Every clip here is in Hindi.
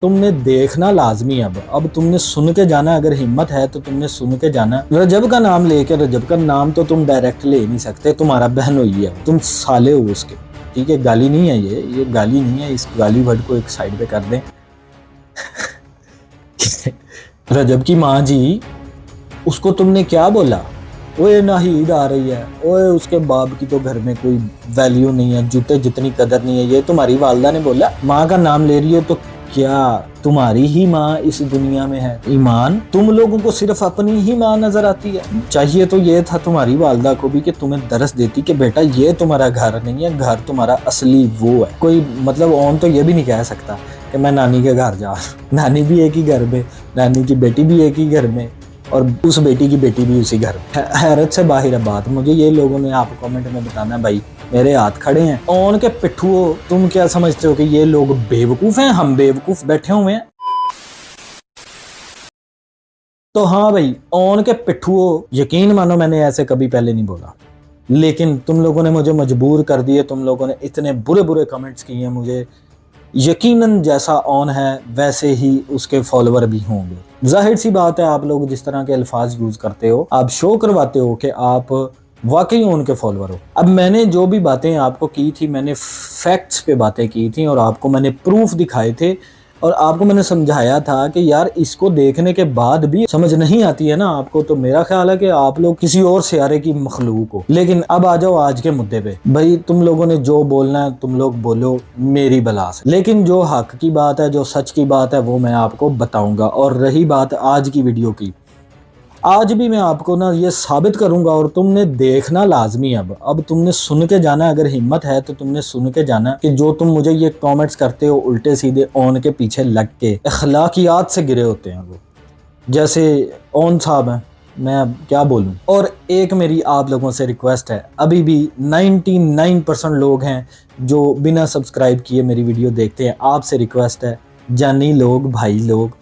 तुमने देखना लाजमी। अब तुमने सुन के जाना, अगर हिम्मत है तो तुमने सुन के जाना। रजब का नाम लेके, रजब का नाम तो तुम डायरेक्ट ले नहीं सकते, तुम्हारा बहन हुई है, तुम साले हो उसके, ठीक है। गाली नहीं है ये गाली नहीं है, इस गाली वर्ड को एक साइड पे कर दें। रजब की माँ जी, उसको तुमने क्या बोला? ओए नाहीद आ रही है, ओए उसके बाप की तो घर में कोई वैल्यू नहीं है, जूते जितनी कदर नहीं है, ये तुम्हारी वालदा ने बोला। माँ का नाम ले रही हो तो क्या तुम्हारी ही माँ इस दुनिया में है? ईमान, तुम लोगों को सिर्फ अपनी ही माँ नजर आती है। चाहिए तो ये था तुम्हारी वालदा को भी कि तुम्हें दरस देती कि बेटा ये तुम्हारा घर नहीं है, घर तुम्हारा असली वो है। कोई मतलब ऑन तो ये भी नहीं कह सकता कि मैं नानी के घर जा रहा हूं। नानी भी एक ही घर में, नानी की बेटी भी एक ही घर में, और उस बेटी की बेटी भी उसी घर में। हैरत से बाहर है बात। मुझे ये लोगों ने आप कमेंट में बताना भाई, मेरे हाथ खड़े हैं। ऑन के पिट्ठुओ, तुम क्या समझते हो कि ये लोग बेवकूफ हैं? हम बेवकूफ बैठे हुए हैं? तो हाँ भाई, ऑन के पिट्ठुओ, यकीन मानो मैंने ऐसे कभी पहले नहीं बोला, लेकिन तुम लोगों ने मुझे मजबूर कर दिए। तुम लोगों ने इतने बुरे बुरे कमेंट्स किए हैं मुझे। यकीनन जैसा ऑन है वैसे ही उसके फॉलोवर भी होंगे। जाहिर सी बात है, आप लोग जिस तरह के अल्फाज यूज करते हो, आप शो करवाते हो कि आप वाकई उनके फॉलोवर हो। अब मैंने जो भी बातें आपको की थी, मैंने फैक्ट्स पे बातें की थी और आपको मैंने प्रूफ दिखाए थे, और आपको मैंने समझाया था कि यार इसको देखने के बाद भी समझ नहीं आती है ना आपको, तो मेरा ख्याल है कि आप लोग किसी और सियारे की मखलूक हो। लेकिन अब आ जाओ आज के मुद्दे पे। भाई तुम लोगों ने जो बोलना है तुम लोग बोलो, मेरी बला से, लेकिन जो हक की बात है, जो सच की बात है, वो मैं आपको बताऊंगा। और रही बात आज की वीडियो की, आज भी मैं आपको ना ये साबित करूंगा और तुमने देखना लाजमी। अब तुमने सुन के जाना, अगर हिम्मत है तो तुमने सुन के जाना कि जो तुम मुझे ये कमेंट्स करते हो उल्टे सीधे ऑन के पीछे लग के, अखलाकियात से गिरे होते हैं वो, जैसे ऑन साहब हैं, मैं अब क्या बोलूं। और एक मेरी आप लोगों से रिक्वेस्ट है, अभी भी 99% लोग हैं जो बिना सब्सक्राइब किए मेरी वीडियो देखते हैं। आपसे रिक्वेस्ट है, जानी लोग, भाई लोग,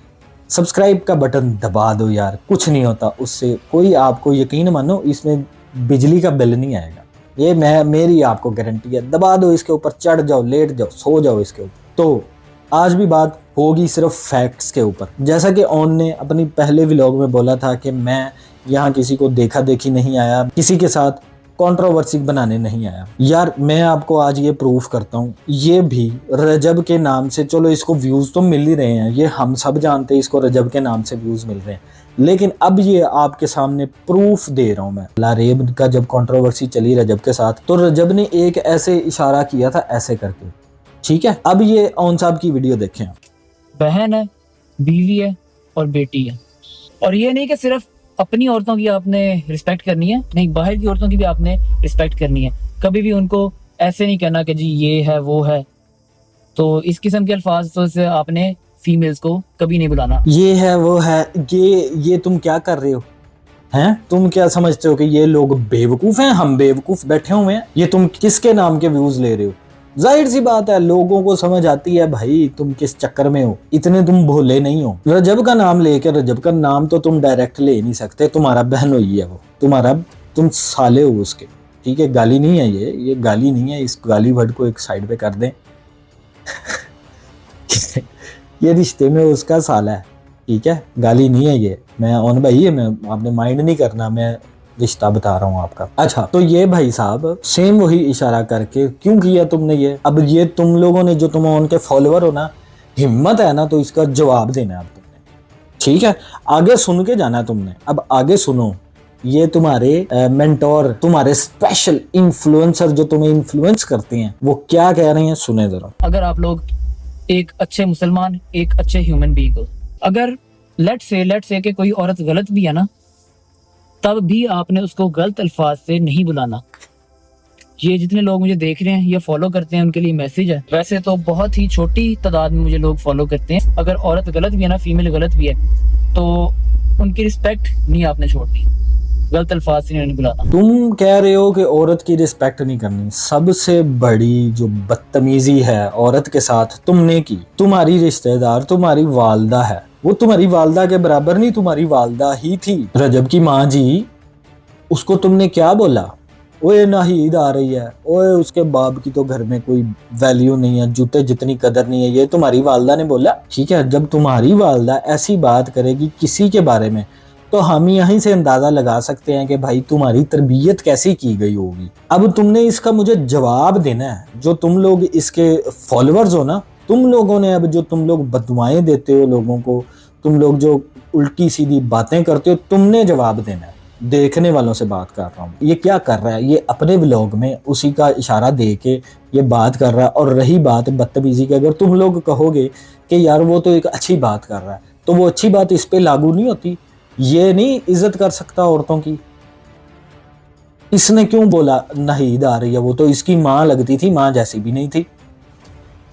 सब्सक्राइब का बटन दबा दो यार, कुछ नहीं होता उससे। कोई, आपको यकीन मानो, इसमें बिजली का बिल नहीं आएगा, ये मेरी आपको गारंटी है। दबा दो इसके ऊपर, चढ़ जाओ, लेट जाओ, सो जाओ इसके ऊपर। तो आज भी बात होगी सिर्फ फैक्ट्स के ऊपर। जैसा कि ऑन ने अपनी पहले व्लॉग में बोला था कि मैं यहाँ किसी को देखा देखी नहीं आया, किसी के साथ कंट्रोवर्सी बनाने नहीं आया। यार मैं आपको आज ये प्रूफ करता हूँ, ये भी रजब के नाम से, चलो इसको व्यूज तो मिल ही रहे हैं, ये हम सब जानते हैं इसको रजब के नाम से व्यूज मिल रहे हैं, लेकिन अब ये आपके सामने प्रूफ दे रहा हूँ मैं। लारेब का जब कंट्रोवर्सी चली रजब के साथ, तो रजब ने एक ऐसे इशारा किया था ऐसे करके, ठीक है। अब ये ऑन साहब की वीडियो देखें। बहन है, बीवी है और बेटी है, और ये नहीं कि सिर्फ अपनी औरतों की आपने रिस्पेक्ट करनी है, नहीं, बाहर की औरतों की भी आपने रिस्पेक्ट करनी है। कभी भी उनको ऐसे नहीं कहना कि जी ये है वो है। तो इस किस्म के अल्फाज से आपने फीमेल्स को कभी नहीं बुलाना। ये है वो है, ये तुम क्या कर रहे हो हैं? तुम क्या समझते हो कि ये लोग बेवकूफ हैं, हम बेवकूफ बैठे हुए हैं? ये तुम किसके नाम के व्यूज ले रहे हो? जाहिर सी बात है, लोगों को समझ आती है भाई तुम किस चक्कर में हो, इतने तुम भोले नहीं हो। रजब का नाम लेकर, रजब का नाम तो तुम डायरेक्ट ले नहीं सकते, तुम्हारा बहन हुई है वो, तुम साले हो उसके, ठीक है। गाली नहीं है ये गाली नहीं है, इस गाली वर्ड को एक साइड पे कर दें। ये रिश्ते में उसका साला है, ठीक है, गाली नहीं है ये। मैं ऑन भाई है, मैं आपने माइंड नहीं करना, मैं रिश्ता बता रहा हूँ आपका। अच्छा, तो ये भाई साहब सेम वही इशारा करके क्यों किया तुमने ये? अब ये तुम लोगों ने, जो तुम उनके फॉलोवर हो ना, हिम्मत है ना तो इसका जवाब देना है अब तुमने, ठीक है। आगे सुन के जाना तुमने, अब आगे सुनो। ये तुम्हारे मेंटोर, तुम्हारे स्पेशल इन्फ्लुएंसर जो तुम्हें इन्फ्लुएंस करते हैं, वो क्या कह रहे हैं सुने जरा। अगर आप लोग एक अच्छे मुसलमान, एक अच्छे ह्यूमन बीइंग हो, अगर लेट से कि कोई औरत गलत भी है ना, तब भी आपने उसको गलत अल्फाज से नहीं बुलाना। ये जितने लोग मुझे देख रहे हैं या फॉलो करते हैं, उनके लिए मैसेज है। वैसे तो बहुत ही छोटी तादाद में मुझे लोग फॉलो करते हैं। अगर औरत गलत भी है ना, फीमेल गलत भी है, तो उनकी रिस्पेक्ट नहीं आपने छोड़नी, गलत अल्फाज से नहीं बुलाना। तुम कह रहे हो कि औरत की रिस्पेक्ट नहीं करनी। सबसे बड़ी जो बदतमीजी है औरत के साथ तुमने की, तुम्हारी रिश्तेदार, तुम्हारी वालदा है, वो तुम्हारी वालदा के बराबर नहीं, तुम्हारी वालदा ही थी। रजब की माँ जी, उसको तुमने क्या बोला? ओए नाहीद आ रही है, ओए उसके बाप की तो घर में कोई वैल्यू नहीं है, जूते जितनी कदर नहीं है, ये तुम्हारी वालदा ने बोला। ठीक है, जब तुम्हारी वालदा ऐसी बात करेगी किसी के बारे में तो हम यहीं से अंदाजा लगा सकते हैं कि भाई तुम्हारी तरबियत कैसी की गई होगी। अब तुमने इसका मुझे जवाब देना है। जो तुम लोग इसके फॉलोअर्स हो ना, तुम लोगों ने अब जो तुम लोग बददुआएं देते हो लोगों को, तुम लोग जो उल्टी सीधी बातें करते हो, तुमने जवाब देना है। देखने वालों से बात कर रहा हूँ, ये क्या कर रहा है, ये अपने व्लॉग में उसी का इशारा दे के ये बात कर रहा है। और रही बात बदतमीजी की, अगर तुम लोग कहोगे कि यार वो तो एक अच्छी बात कर रहा है, तो वो अच्छी बात इस पे लागू नहीं होती। ये नहीं इज्जत कर सकता औरतों की। इसने क्यों बोला नाहीद आ रही है, वो तो इसकी माँ लगती थी, माँ जैसी भी नहीं थी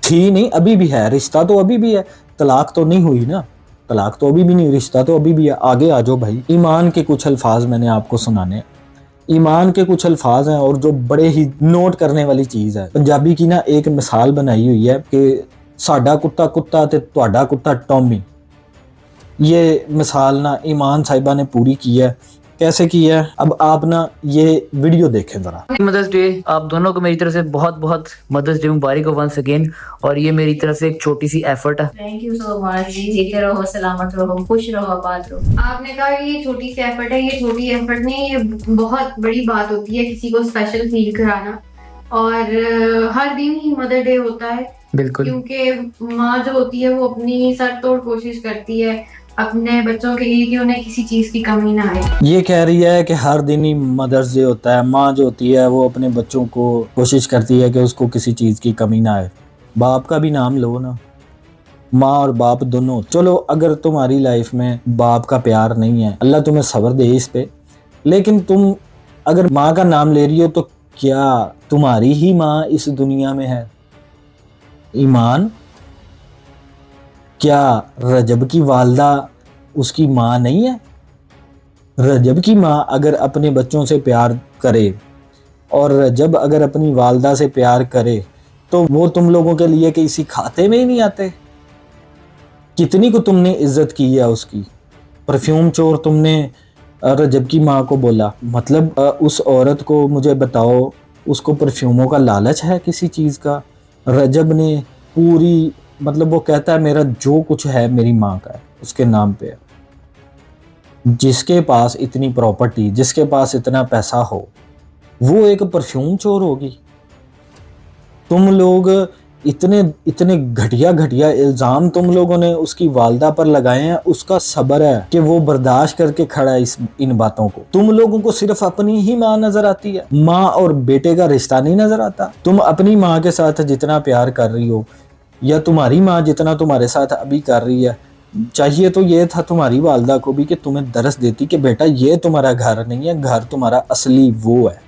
नहीं, अभी भी है, रिश्ता तो अभी भी है, तलाक तो नहीं हुई ना, तलाक तो अभी भी नहीं, रिश्ता तो अभी भी है। आगे आ जाओ भाई। ईमान के कुछ अल्फाज मैंने आपको सुनाने, ईमान के कुछ अल्फाज हैं और जो बड़े ही नोट करने वाली चीज़ है। पंजाबी की ना एक मिसाल बनाई हुई है कि साडा कुत्ता कुत्ता ते तुहाडा कुत्ता टॉमी। ये मिसाल ना ईमान साहिबा ने पूरी की है। कैसे की है, अब आप ना ये वीडियो देखें जरा। मदर्स डे आप दोनों को मेरी तरफ से बहुत बहुत मदर्स डे मुबारक हो वंस अगेन। और ये मेरी तरफ से एक छोटी सी एफर्ट है। थैंक यू सो मच जी, जीते रहो, सलामत रहो, खुश रहो, आबाद रहो। आपने कहा ये छोटी सी एफर्ट है, ये छोटी एफर्ट नहीं, ये बहुत बड़ी बात होती है किसी को स्पेशल फील कराना। और हर दिन ही मदर डे होता है, बिल्कुल, क्योंकि माँ जो होती है वो अपनी सर तोड़ कोशिश करती है अपने बच्चों के लिए कि उन्हें किसी चीज की कमी ना आए। ये कह रही है कि हर दिन ही मदर्स डे होता है, माँ जो होती है वो अपने बच्चों को कोशिश करती है कि उसको किसी चीज़ की कमी ना आए। बाप का भी नाम लो ना, माँ और बाप दोनों। चलो अगर तुम्हारी लाइफ में बाप का प्यार नहीं है, अल्लाह तुम्हें सब्र दे इस पे, लेकिन तुम अगर माँ का नाम ले रही हो तो क्या तुम्हारी ही माँ इस दुनिया में है? ईमान, क्या रजब की वालदा उसकी माँ नहीं है? रजब की माँ अगर अपने बच्चों से प्यार करे और रजब अगर अपनी वालदा से प्यार करे तो वो तुम लोगों के लिए किसी खाते में ही नहीं आते। कितनी को तुमने इज्जत की है उसकी। परफ्यूम चोर तुमने रजब की माँ को बोला, मतलब उस औरत को मुझे बताओ, उसको परफ्यूमों का लालच है किसी चीज़ का? रजब ने पूरी, मतलब वो कहता है मेरा जो कुछ है मेरी माँ का है, उसके नाम पे है। जिसके पास इतनी प्रॉपर्टी, जिसके पास इतना पैसा हो, वो एक परफ्यूम चोर होगी? तुम लोग इतने इतने घटिया घटिया इल्ज़ाम तुम लोगों ने उसकी वालदा पर लगाए हैं। उसका सब्र है कि वो बर्दाश्त करके खड़ा है इन बातों को। तुम लोगों को सिर्फ अपनी ही माँ नजर आती है, माँ और बेटे का रिश्ता नहीं नजर आता। तुम अपनी माँ के साथ जितना प्यार कर रही हो, या तुम्हारी माँ जितना तुम्हारे साथ अभी कर रही है, चाहिए तो ये था तुम्हारी वालदा को भी कि तुम्हें दरस देती कि बेटा ये तुम्हारा घर नहीं है, घर तुम्हारा असली वो है।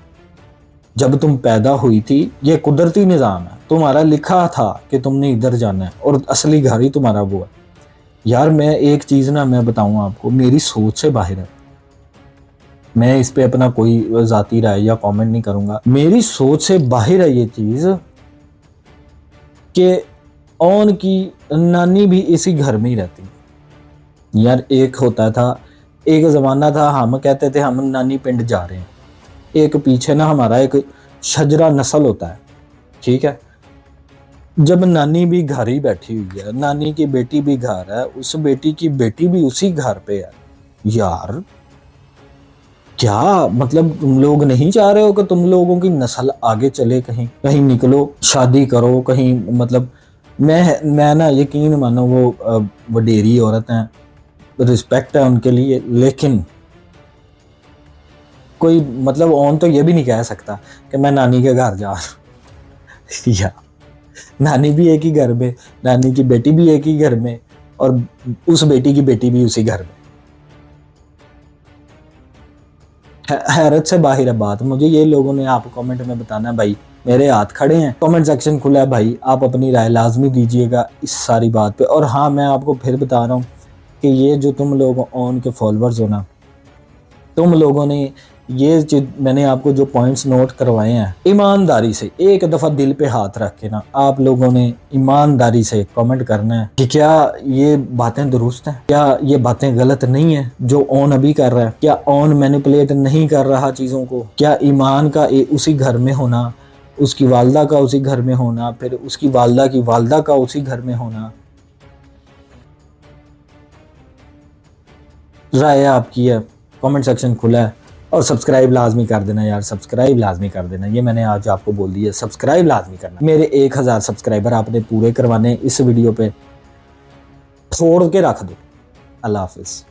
जब तुम पैदा हुई थी ये कुदरती निज़ाम है, तुम्हारा लिखा था कि तुमने इधर जाना है और असली घर ही तुम्हारा वो है। यार मैं एक चीज़ ना मैं बताऊँ आपको, मेरी सोच से बाहर है, मैं इस पे अपना कोई ज़ाती राय या कमेंट नहीं करूँगा। मेरी सोच से बाहर है ये चीज़ कि ओन की नानी भी इसी घर में ही रहती। यार एक होता था, एक ज़माना था, हम कहते थे हम नानी पिंड जा रहे हैं, एक पीछे ना हमारा एक शजरा नस्ल होता है, ठीक है। जब नानी भी घर ही बैठी हुई है, नानी की बेटी भी घर है, उस बेटी की बेटी भी उसी घर पे है। यार क्या मतलब तुम लोग नहीं चाह रहे हो कि तुम लोगों की नस्ल आगे चले, कहीं कहीं निकलो, शादी करो कहीं? मतलब मैं ना यकीन मानो वो वडेरी औरत हैं, रिस्पेक्ट है उनके लिए, लेकिन कोई मतलब ऑन तो ये भी नहीं कह सकता कि मैं नानी के घर जा रहा हूँ। या नानी भी एक ही घर में, नानी की बेटी भी एक ही घर में, और उस बेटी की बेटी भी उसी घर में। हैरत से बाहर है बात। मुझे ये लोगों ने आप कमेंट में बताना है भाई, मेरे हाथ खड़े हैं, कमेंट सेक्शन खुला है भाई, आप अपनी राय लाजमी दीजिएगा इस सारी बात पे। और हाँ, मैं आपको फिर बता रहा हूँ कि ये जो तुम लोग ऑन के फॉलोअर्स हो ना, तुम लोगों ने ये जो मैंने आपको जो पॉइंट्स नोट करवाए हैं, ईमानदारी से एक दफ़ा दिल पे हाथ रख के ना आप लोगों ने ईमानदारी से कमेंट करना है कि क्या ये बातें दुरुस्त हैं, क्या ये बातें गलत नहीं है जो ऑन अभी कर रहा है, क्या ऑन मैनिपुलेट नहीं कर रहा चीज़ों को, क्या ईमान का उसी घर में होना, उसकी वालदा का उसी घर में होना, फिर उसकी वालदा की वालदा का उसी घर में होना। राय आपकी है, कमेंट सेक्शन खुला है। और सब्सक्राइब लाजमी कर देना यार, सब्सक्राइब लाजमी कर देना, ये मैंने आज आपको बोल दिया, सब्सक्राइब लाजमी करना। मेरे 1000 सब्सक्राइबर आपने पूरे करवाने, इस वीडियो पे छोड़ के रख दो। अल्लाह हाफिज़।